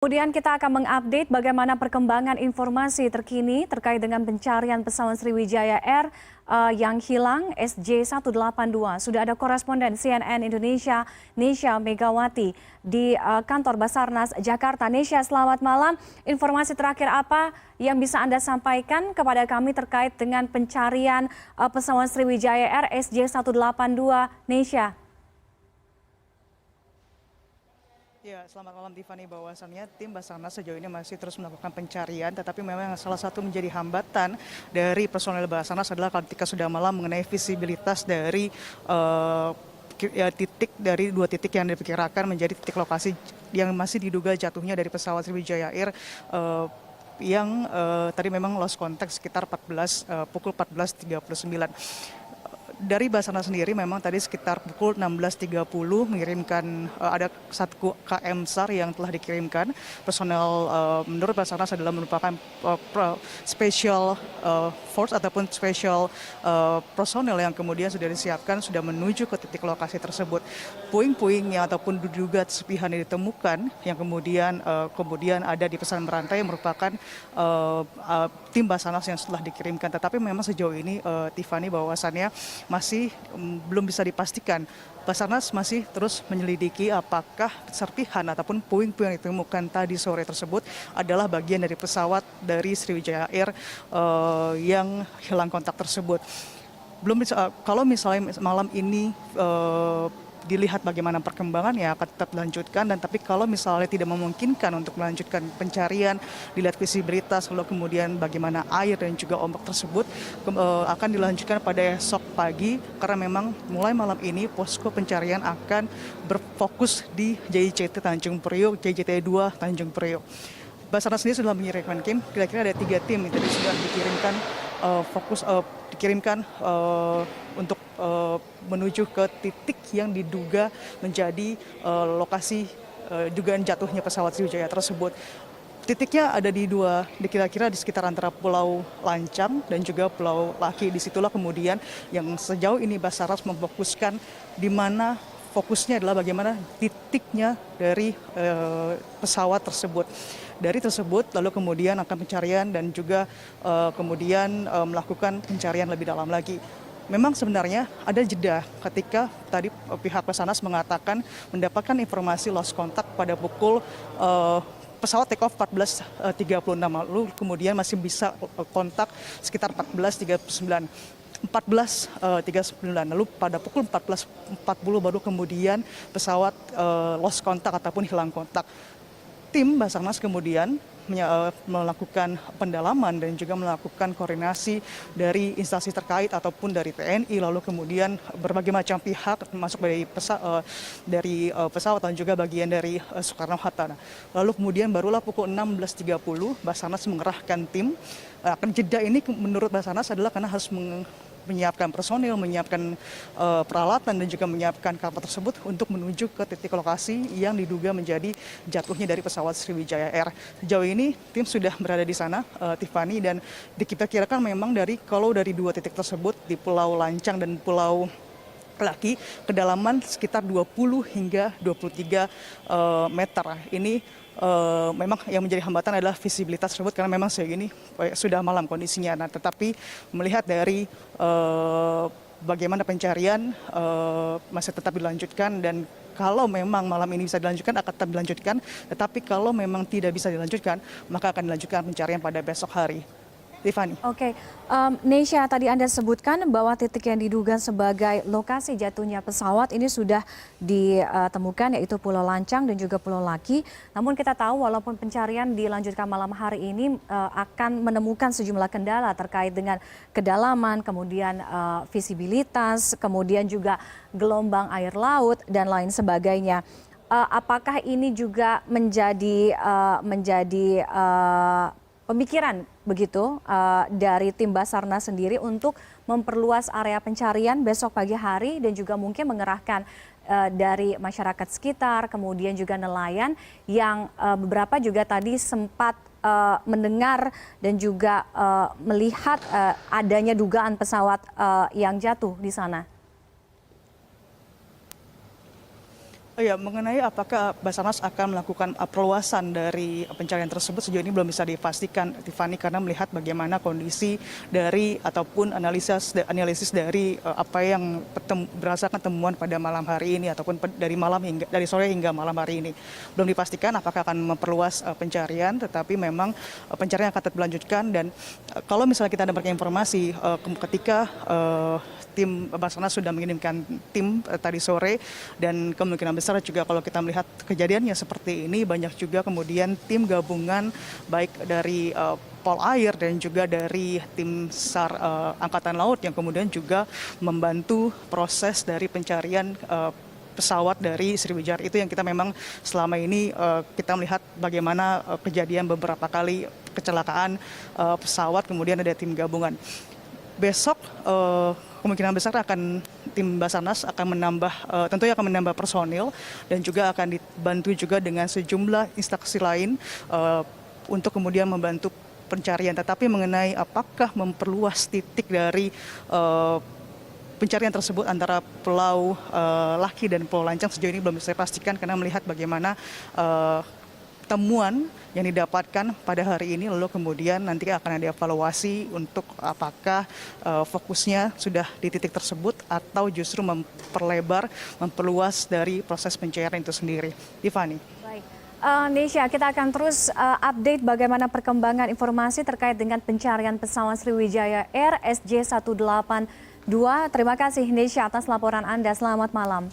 Kemudian kita akan mengupdate bagaimana perkembangan informasi terkini terkait dengan pencarian pesawat Sriwijaya Air yang hilang SJ182. Sudah ada koresponden CNN Indonesia, Nesya Megawati di kantor Basarnas Jakarta. Nesya, selamat malam. Informasi terakhir apa yang bisa Anda sampaikan kepada kami terkait dengan pencarian pesawat Sriwijaya Air SJ182, Nesya? Ya, selamat malam Tiffany. Bahwasannya tim Basarnas sejauh ini masih terus melakukan pencarian, tetapi memang salah satu menjadi hambatan dari personel Basarnas adalah ketika sudah malam mengenai visibilitas dari titik dari dua titik yang diperkirakan menjadi titik lokasi yang masih diduga jatuhnya dari pesawat Sriwijaya Air yang tadi memang lost contact sekitar pukul 14.39. Dari Basarnas sendiri memang tadi sekitar pukul 16.30 mengirimkan ada 1 KM SAR yang telah dikirimkan. Personel menurut Basarnas adalah merupakan special force ataupun special personel yang kemudian sudah disiapkan, sudah menuju ke titik lokasi tersebut. Puing-puing yang ataupun diduga serpihan yang ditemukan yang kemudian ada di pesan berantai yang merupakan tim Basarnas yang setelah dikirimkan. Tetapi memang sejauh ini Tiffany, bahwasannya masih belum bisa dipastikan. Basarnas masih terus menyelidiki apakah serpihan ataupun puing-puing yang ditemukan tadi sore tersebut adalah bagian dari pesawat dari Sriwijaya Air yang hilang kontak tersebut. Belum bisa, kalau misalnya malam ini dilihat bagaimana perkembangannya akan tetap dilanjutkan, dan tapi kalau misalnya tidak memungkinkan untuk melanjutkan pencarian, dilihat visibilitas, lalu kemudian bagaimana air dan juga ombak tersebut akan dilanjutkan pada esok pagi, karena memang mulai malam ini posko pencarian akan berfokus di JICT Tanjung Priok, JICT 2 Tanjung Priok. Basarnas sendiri sudah mengirimkan tim, kira-kira ada 3 tim yang tadi sudah dikirimkan untuk menuju ke titik yang diduga menjadi lokasi dugaan jatuhnya pesawat Sriwijaya tersebut. Titiknya ada kira-kira di sekitar antara Pulau Lancang dan juga Pulau Laki. Disitulah kemudian yang sejauh ini Basarnas memfokuskan, di mana fokusnya adalah bagaimana titiknya dari pesawat tersebut. Dari tersebut lalu kemudian akan pencarian dan juga kemudian melakukan pencarian lebih dalam lagi. Memang sebenarnya ada jeda ketika tadi pihak Basarnas mengatakan mendapatkan informasi lost contact pada pukul pesawat take off 14.36, lalu kemudian masih bisa kontak sekitar 14.39, lalu pada pukul 14.40 baru kemudian pesawat lost kontak ataupun hilang kontak. Tim Basarnas kemudian melakukan pendalaman dan juga melakukan koordinasi dari instansi terkait ataupun dari TNI, lalu kemudian berbagai macam pihak termasuk dari pesawat dan juga bagian dari Soekarno-Hatta. Lalu kemudian barulah pukul 16.30 Basarnas mengerahkan tim. Akan jeda ini menurut Basarnas adalah karena harus menyiapkan personil, menyiapkan peralatan dan juga menyiapkan kapal tersebut untuk menuju ke titik lokasi yang diduga menjadi jatuhnya dari pesawat Sriwijaya Air. Sejauh ini tim sudah berada di sana, Tiffany, dan diperkirakan memang kalau dari 2 titik tersebut di Pulau Lancang dan Pulau Laki, kedalaman sekitar 20 hingga 23 meter. Ini memang yang menjadi hambatan adalah visibilitas tersebut, karena memang sejauh ini sudah malam kondisinya. Nah, tetapi melihat dari bagaimana pencarian masih tetap dilanjutkan, dan kalau memang malam ini bisa dilanjutkan akan tetap dilanjutkan, tetapi kalau memang tidak bisa dilanjutkan maka akan dilanjutkan pencarian pada besok hari. Tiffany. Oke, Nesya, tadi Anda sebutkan bahwa titik yang diduga sebagai lokasi jatuhnya pesawat ini sudah ditemukan, yaitu Pulau Lancang dan juga Pulau Laki. Namun kita tahu walaupun pencarian dilanjutkan malam hari ini akan menemukan sejumlah kendala terkait dengan kedalaman, kemudian visibilitas, kemudian juga gelombang air laut dan lain sebagainya. Apakah ini juga menjadi pemikiran begitu dari tim Basarnas sendiri untuk memperluas area pencarian besok pagi hari, dan juga mungkin mengerahkan dari masyarakat sekitar, kemudian juga nelayan yang beberapa juga tadi sempat mendengar dan juga melihat adanya dugaan pesawat yang jatuh di sana? Ya, mengenai apakah Basarnas akan melakukan perluasan dari pencarian tersebut sejauh ini belum bisa dipastikan, Tiffany, karena melihat bagaimana kondisi dari ataupun analisis dari apa yang berdasarkan temuan pada malam hari ini ataupun dari sore hingga malam hari ini belum dipastikan apakah akan memperluas pencarian, tetapi memang pencarian akan tetap dilanjutkan. Dan kalau misalnya kita dapatkan informasi ketika tim Basarnas sudah mengirimkan tim tadi sore, dan kemungkinan besar juga kalau kita melihat kejadiannya seperti ini banyak juga kemudian tim gabungan baik dari Polair dan juga dari tim SAR Angkatan Laut yang kemudian juga membantu proses dari pencarian pesawat dari Sriwijaya. Itu yang kita memang selama ini kita melihat bagaimana kejadian beberapa kali kecelakaan pesawat, kemudian ada tim gabungan. Besok kemungkinan besar tim Basarnas akan tentunya akan menambah personil dan juga akan dibantu juga dengan sejumlah instansi lain untuk kemudian membantu pencarian. Tetapi mengenai apakah memperluas titik dari pencarian tersebut antara Pulau Laki dan Pulau Lancang sejauh ini belum bisa dipastikan, karena melihat bagaimana temuan yang didapatkan pada hari ini, lalu kemudian nanti akan ada evaluasi untuk apakah fokusnya sudah di titik tersebut atau justru memperluas dari proses pencarian itu sendiri. Tiffany. Baik. Nesya, kita akan terus update bagaimana perkembangan informasi terkait dengan pencarian pesawat Sriwijaya Air SJ182. Terima kasih Nesya atas laporan Anda. Selamat malam.